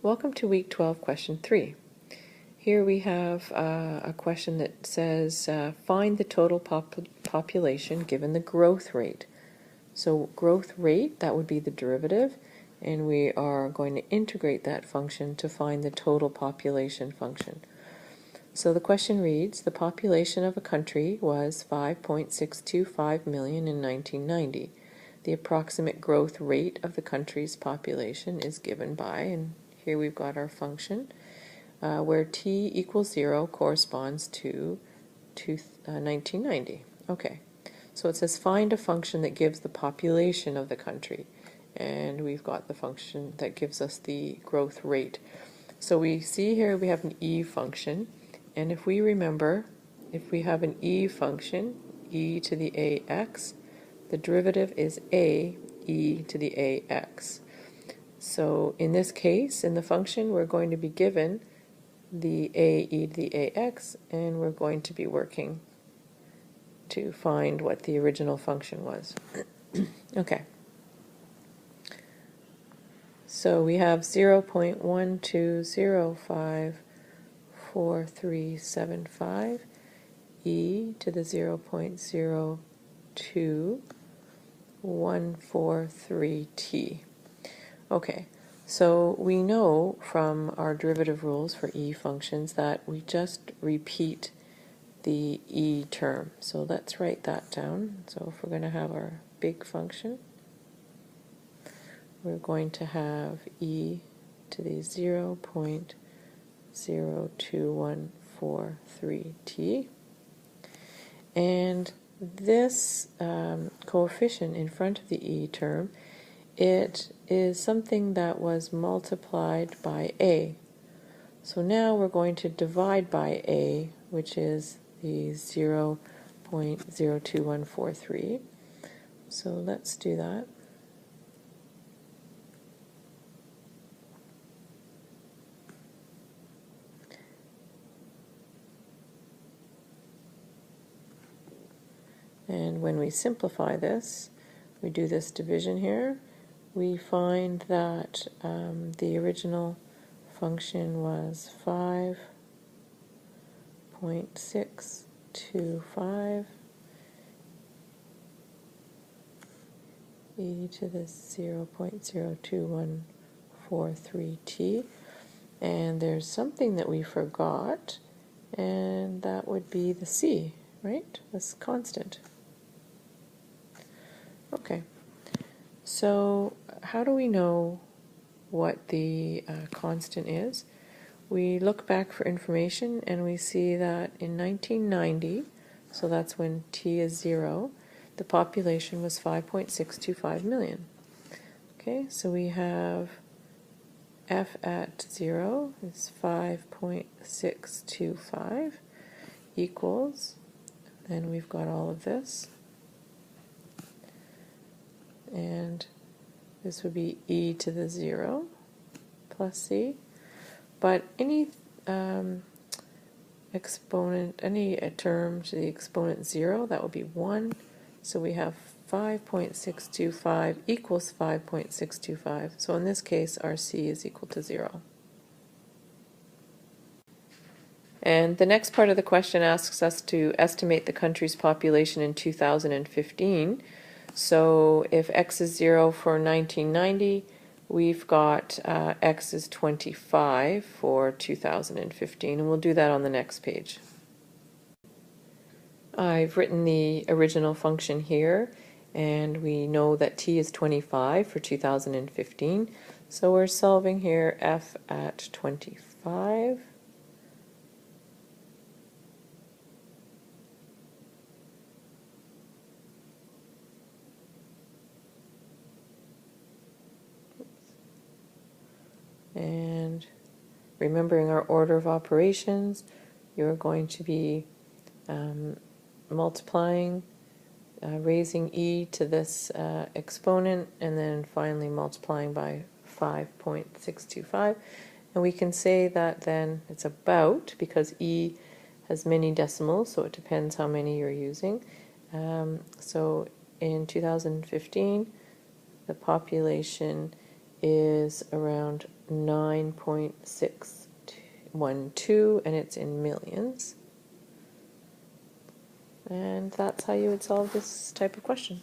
Welcome to week 12, question 3. Here we have a question that says, find the total population given the growth rate. So growth rate, that would be the derivative, and we are going to integrate that function to find the total population function. So the question reads, the population of a country was 5.625 million in 1990. The approximate growth rate of the country's population is given by, and here we've got our function, where t equals 0 corresponds to 1990. Okay, so it says find a function that gives the population of the country, and we've got the function that gives us the growth rate. So we see here we have an e function, and if we remember, if we have an e function, e to the ax, the derivative is a e to the ax. So in this case, in the function, we're going to be given the a e to the ax, and we're going to be working to find what the original function was. Okay. So we have 0.12054375 e to the 0.02143t. Okay, so we know from our derivative rules for e functions that we just repeat the e term. So let's write that down. So if we're going to have our big function, we're going to have e to the 0.02143t. And this coefficient in front of the e term, it is something that was multiplied by a. So now we're going to divide by a, which is the 0.02143. So let's do that. And when we simplify this, we do this division here, we find that the original function was 5.625 e to the 0.02143t, and there's something that we forgot, and that would be the c, right? This constant. Okay, so how do we know what the constant is? We look back for information and we see that in 1990, so that's when t is 0, the population was 5.625 million. Okay, so we have f at 0 is 5.625 equals, then we've got all of this, and this would be e to the 0 plus c. But any exponent, any term to the exponent 0, that would be 1. So we have 5.625 equals 5.625. So in this case, our c is equal to 0. And the next part of the question asks us to estimate the country's population in 2015. So if x is 0 for 1990, we've got x is 25 for 2015, and we'll do that on the next page. I've written the original function here, and we know that t is 25 for 2015, so we're solving here f at 25. And remembering our order of operations, you're going to be multiplying, raising e to this exponent, and then finally multiplying by 5.625. And we can say that then it's about, because e has many decimals, so it depends how many you're using. So in 2015, the population is around 9.612, and it's in millions. And that's how you would solve this type of question.